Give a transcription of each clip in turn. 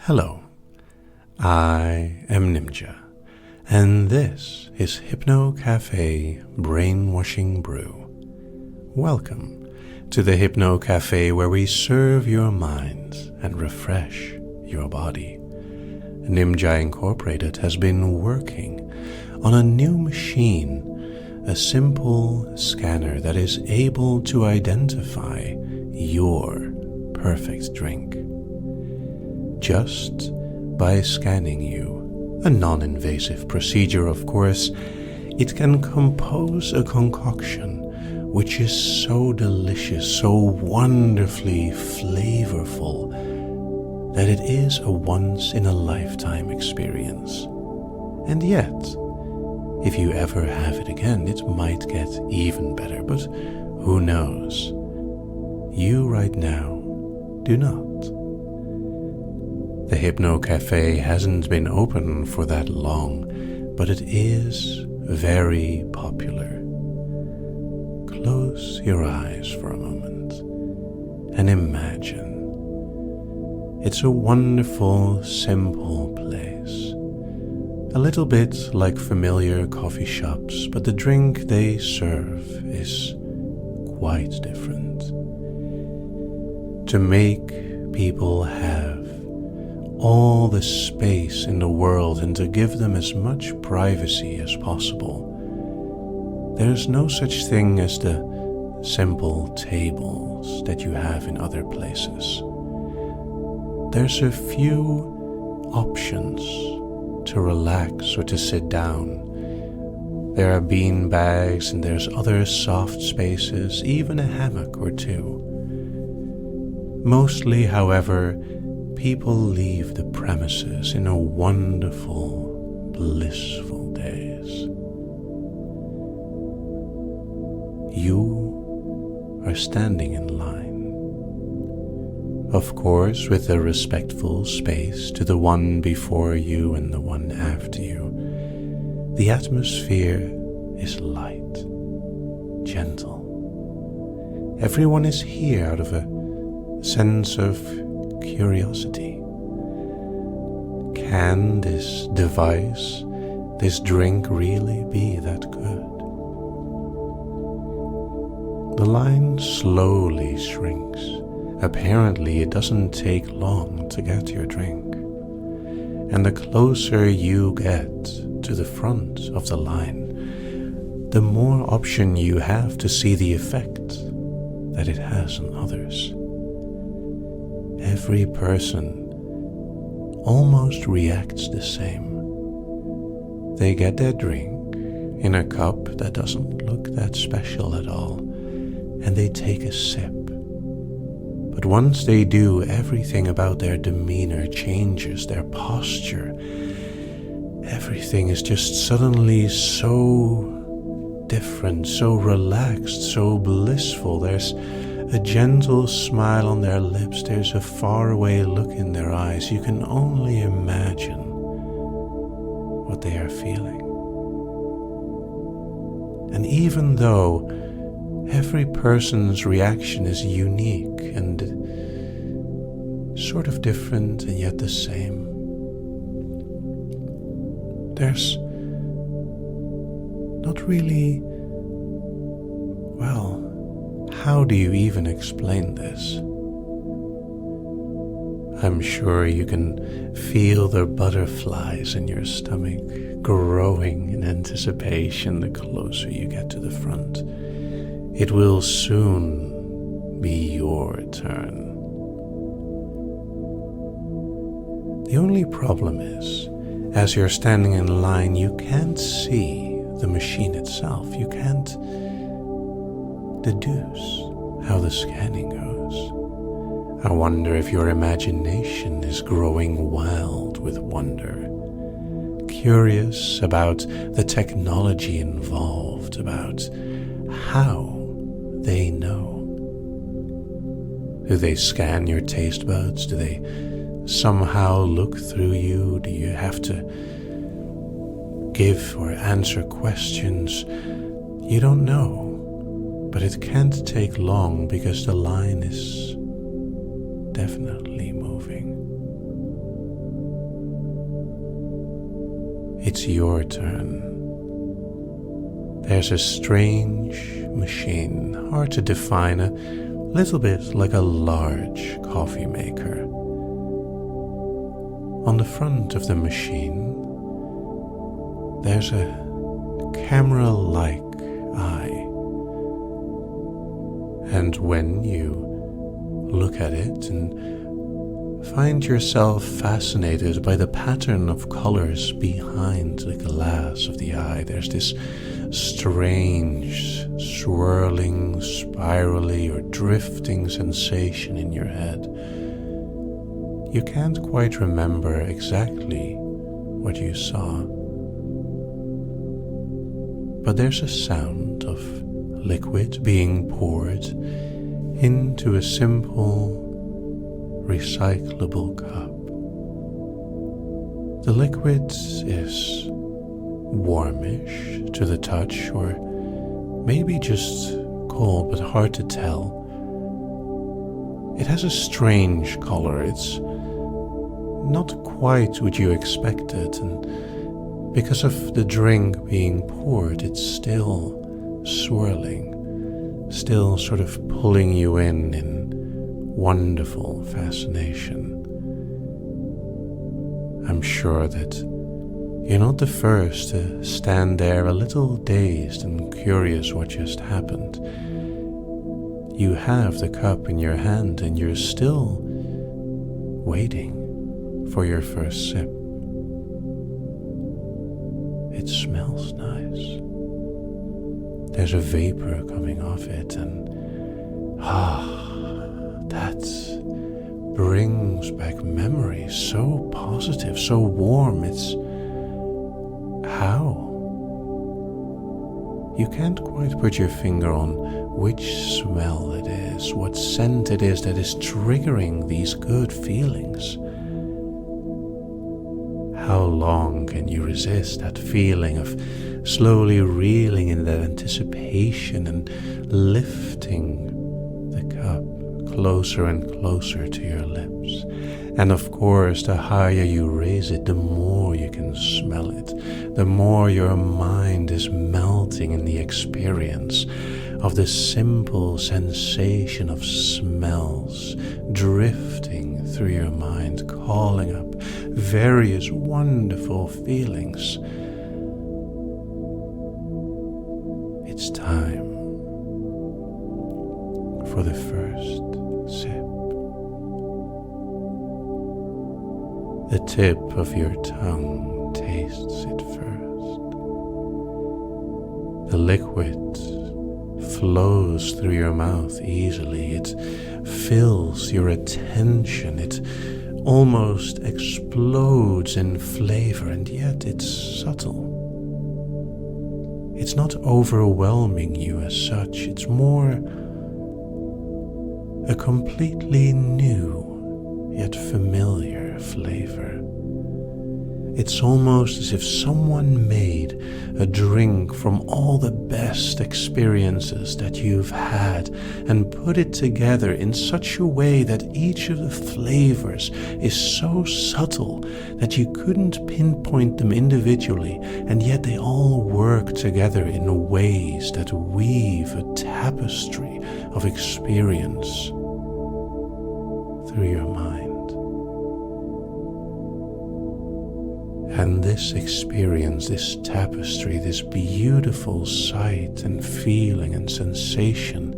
Hello, I am Nimja, and this is Hypno Café Brainwashing Brew. Welcome to the Hypno Café, where we serve your minds and refresh your body. Nimja Incorporated has been working on a new machine, a simple scanner that is able to identify your perfect drink. Just by scanning you, a non-invasive procedure of course, it can compose a concoction which is so delicious, so wonderfully flavorful, that it is a once-in-a-lifetime experience. And yet, if you ever have it again, it might get even better, but who knows? You right now do not. The Hypno Café hasn't been open for that long, but it is very popular. Close your eyes for a moment and imagine. It's a wonderful, simple place. A little bit like familiar coffee shops, but the drink they serve is quite different. To make people have all the space in the world and to give them as much privacy as possible, there's no such thing as the simple tables that you have in other places. There's a few options to relax or to sit down. There are bean bags and there's other soft spaces, even a hammock or two. Mostly, however, people leave the premises in a wonderful, blissful daze. You are standing in line, of course with a respectful space to the one before you and the one after you. The atmosphere is light, gentle. Everyone is here out of a sense of curiosity. Can this device, this drink really be that good? The line slowly shrinks. Apparently it doesn't take long to get your drink. And the closer you get to the front of the line, the more option you have to see the effect that it has on others. Every person almost reacts the same. They get their drink in a cup that doesn't look that special at all, and they take a sip. But once they do, everything about their demeanor changes, their posture. Everything is just suddenly so different, so relaxed, so blissful. There's a gentle smile on their lips, there's a faraway look in their eyes. You can only imagine what they are feeling. And even though every person's reaction is unique and sort of different and yet the same, there's not really, well, how do you even explain this? I'm sure you can feel the butterflies in your stomach growing in anticipation the closer you get to the front. It will soon be your turn. The only problem is, as you're standing in line, you can't see the machine itself. You can't deduce how the scanning goes. I wonder if your imagination is growing wild with wonder, curious about the technology involved, about how they know. Do they scan your taste buds? Do they somehow look through you? Do you have to give or answer questions? You don't know. But it can't take long because the line is definitely moving. it's your turn. There's a strange machine, hard to define, a little bit like a large coffee maker. On the front of the machine, there's a camera-like eye. And when you look at it and find yourself fascinated by the pattern of colors behind the glass of the eye, there's this strange, swirling, spirally, or drifting sensation in your head. You can't quite remember exactly what you saw, but there's a sound of liquid being poured into a simple, recyclable cup. The liquid is warmish to the touch, or maybe just cold but hard to tell. It has a strange color. It's not quite what you expected, and because of the drink being poured, it's still swirling, still sort of pulling you in wonderful fascination. I'm sure that you're not the first to stand there a little dazed and curious what just happened. You have the cup in your hand and you're still waiting for your first sip. It smells nice. There's a vapor coming off it, and that brings back memories, so positive, so warm. It's how? You can't quite put your finger on which smell it is, what scent it is that is triggering these good feelings. How long can you resist that feeling of slowly reeling in that anticipation and lifting the cup closer and closer to your lips? And of course, the higher you raise it, the more you can smell it, the more your mind is melting in the experience of the simple sensation of smells drifting through your mind, calling up various wonderful feelings. It's time for the first sip. The tip of your tongue tastes it first. The liquid flows through your mouth easily. It fills your attention. It almost explodes in flavor, and yet it's subtle. It's not overwhelming you as such. It's more a completely new yet familiar flavor. It's almost as if someone made a drink from all the best experiences that you've had and put it together in such a way that each of the flavors is so subtle that you couldn't pinpoint them individually, and yet they all work together in ways that weave a tapestry of experience through your mind. And this experience, this tapestry, this beautiful sight and feeling and sensation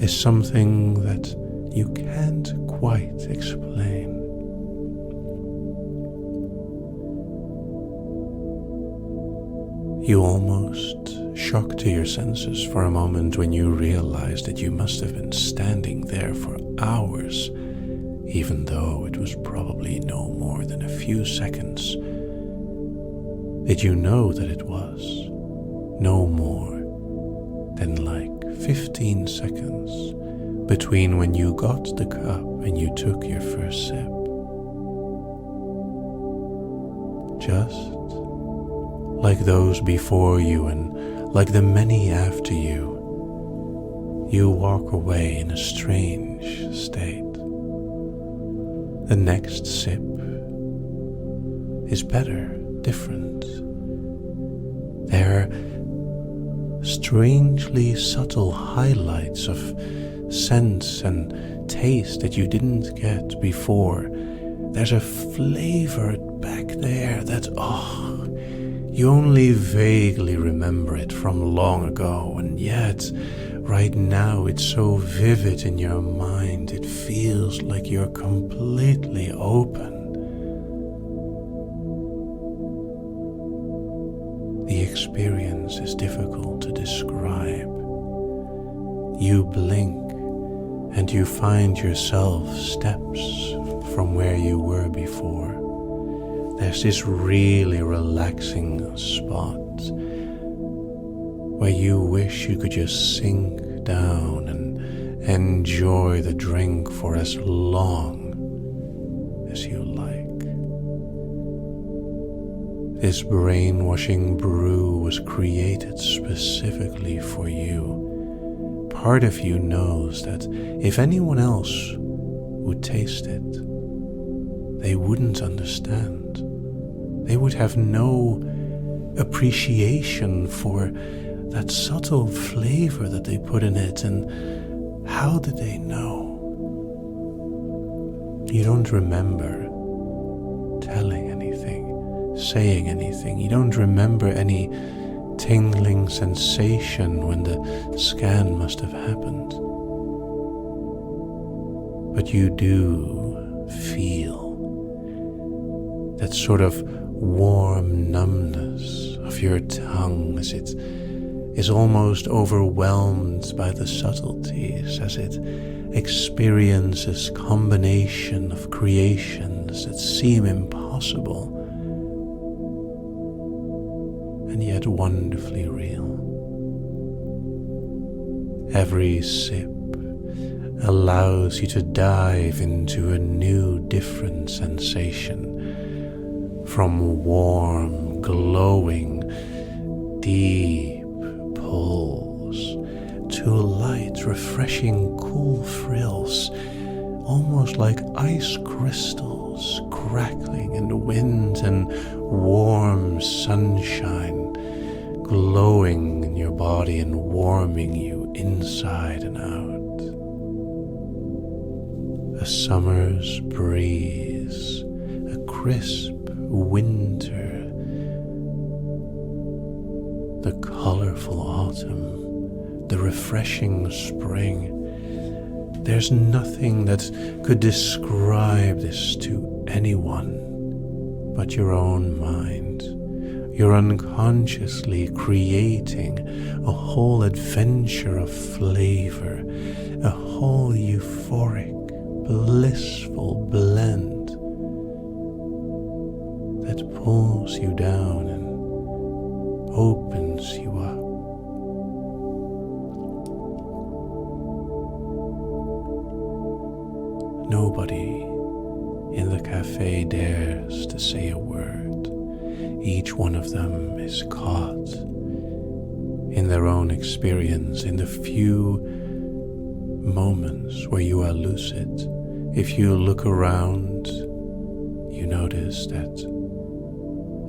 is something that you can't quite explain. You almost shock to your senses for a moment when you realize that you must have been standing there for hours, even though it was probably no more than a few seconds. Did you know that it was no more than like 15 seconds between when you got the cup and you took your first sip? Just like those before you and like the many after you, you walk away in a strange state. The next sip is better, different. They're strangely subtle highlights of sense and taste that you didn't get before. There's a flavor back there that, you only vaguely remember it from long ago, and yet right now it's so vivid in your mind, it feels like you're completely open. The experience is difficult to describe. You blink and you find yourself steps from where you were before. There's this really relaxing spot where you wish you could just sink down and enjoy the drink for as long as you like. This brainwashing brew was created specifically for you. Part of you knows that if anyone else would taste it, they wouldn't understand. They would have no appreciation for that subtle flavor that they put in it, and how did they know? You don't remember telling anything, saying anything. You don't remember any tingling sensation when the scan must have happened. But you do feel that sort of warm numbness of your tongue as it is almost overwhelmed by the subtleties, as it experiences combination of creations that seem impossible and yet wonderfully real. Every sip allows you to dive into a new, different sensation, from warm, glowing, deep pulls to light, refreshing, cool frills, almost like ice crystals crackling in the wind, and warm sunshine glowing in your body and warming you inside and out. A summer's breeze, a crisp winter, the colorful autumn, the refreshing spring. There's nothing that could describe this to anyone but your own mind. You're unconsciously creating a whole adventure of flavor, a whole euphoric, blissful blend that pulls you down and opens you up. Nobody in the cafe dares to say a word. Each one of them is caught in their own experience, in the few moments where you are lucid. If you look around, you notice that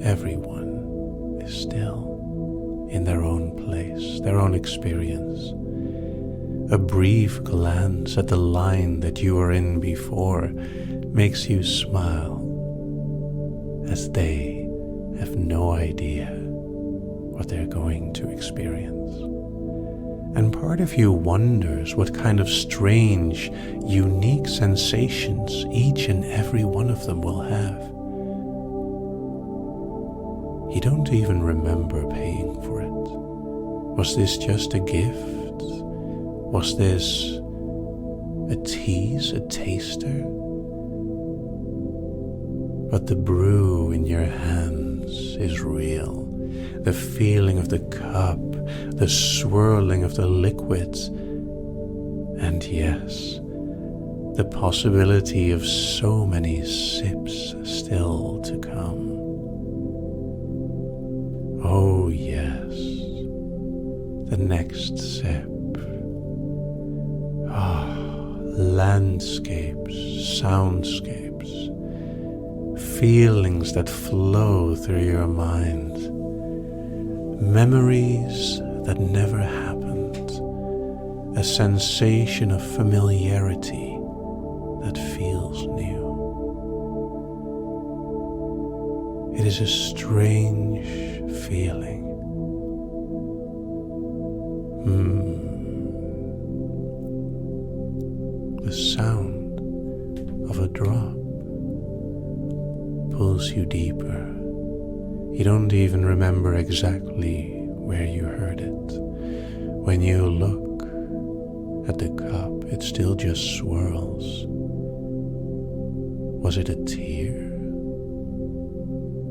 everyone is still in their own place, their own experience. A brief glance at the line that you were in before makes you smile, as they have no idea what they're going to experience. And part of you wonders what kind of strange, unique sensations each and every one of them will have. You don't even remember paying for it. Was this just a gift? Was this a tease, a taster? But the brew in your hands is real. The feeling of the cup, the swirling of the liquids, and yes, the possibility of so many sips still to come. Oh yes, the next sip. Landscapes, soundscapes, feelings that flow through your mind, memories that never happened, a sensation of familiarity that feels new. It is a strange feeling. The sound of a drop pulls you deeper. You don't even remember exactly where you heard it. When you look at the cup, it still just swirls. Was it a tear?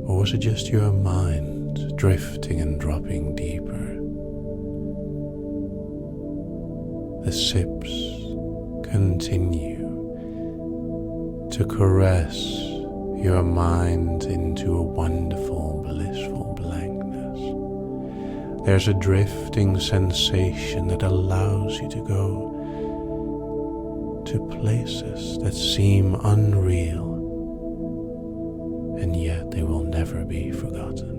Or was it just your mind drifting and dropping deeper? The sips continue to caress your mind into a wonderful, blissful blankness. There's a drifting sensation that allows you to go to places that seem unreal, and yet they will never be forgotten.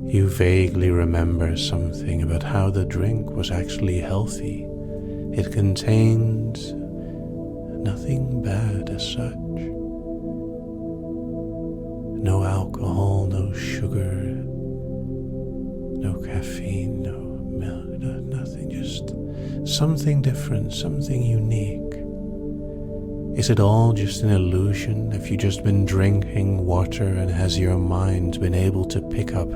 You vaguely remember something about how the drink was actually healthy. It contained nothing bad as such. No alcohol, no sugar, no caffeine, no milk, nothing, just something different, something unique. Is it all just an illusion? Have you just been drinking water, and has your mind been able to pick up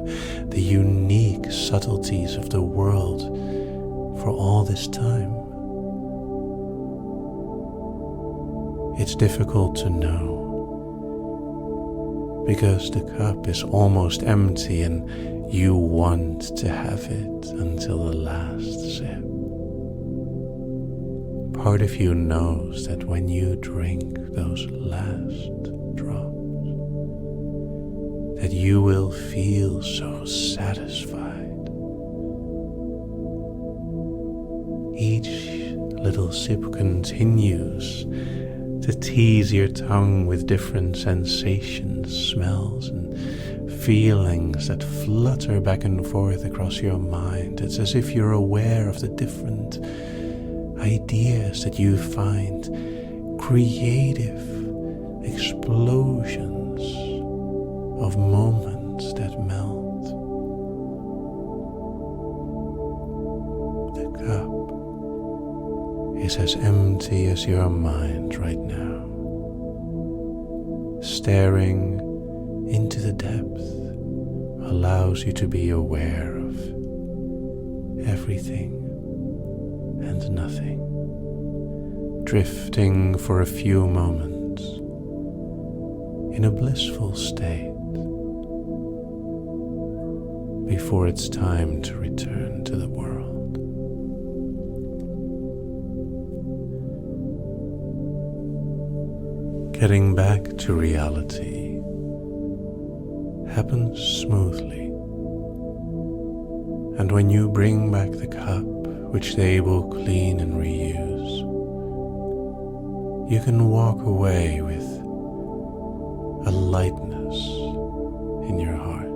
the unique subtleties of the world for all this time? It's difficult to know, because the cup is almost empty and you want to have it until the last sip. Part of you knows that when you drink those last drops, that you will feel so satisfied. Each little sip continues to tease your tongue with different sensations, smells, and feelings that flutter back and forth across your mind. It's as if you're aware of the different ideas that you find, creative explosions of moments that melt. The cup is as empty as your mind right now. Staring into the depth allows you to be aware of everything and nothing, drifting for a few moments in a blissful state before it's time to return to the world. Getting back to reality happens smoothly, and when you bring back the cup, which they will clean and reuse, you can walk away with a lightness in your heart,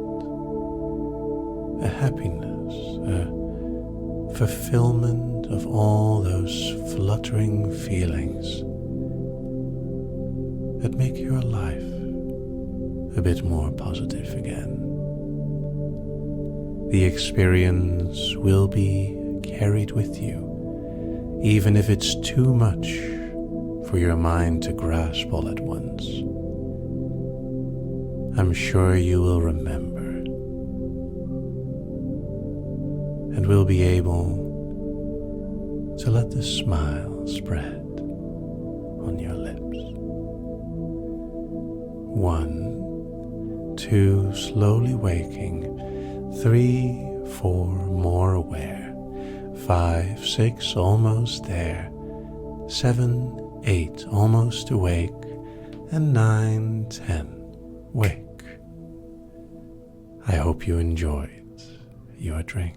a happiness, a fulfillment of all those fluttering feelings that make your life a bit more positive again. The experience will be carried with you, even if it's too much for your mind to grasp all at once. I'm sure you will remember, and will be able to let the smile spread on your lips. 1, 2, slowly waking. 3, 4, more aware. 5, 6, almost there. 7, 8, almost awake. And 9, 10, wake. I hope you enjoyed your drink.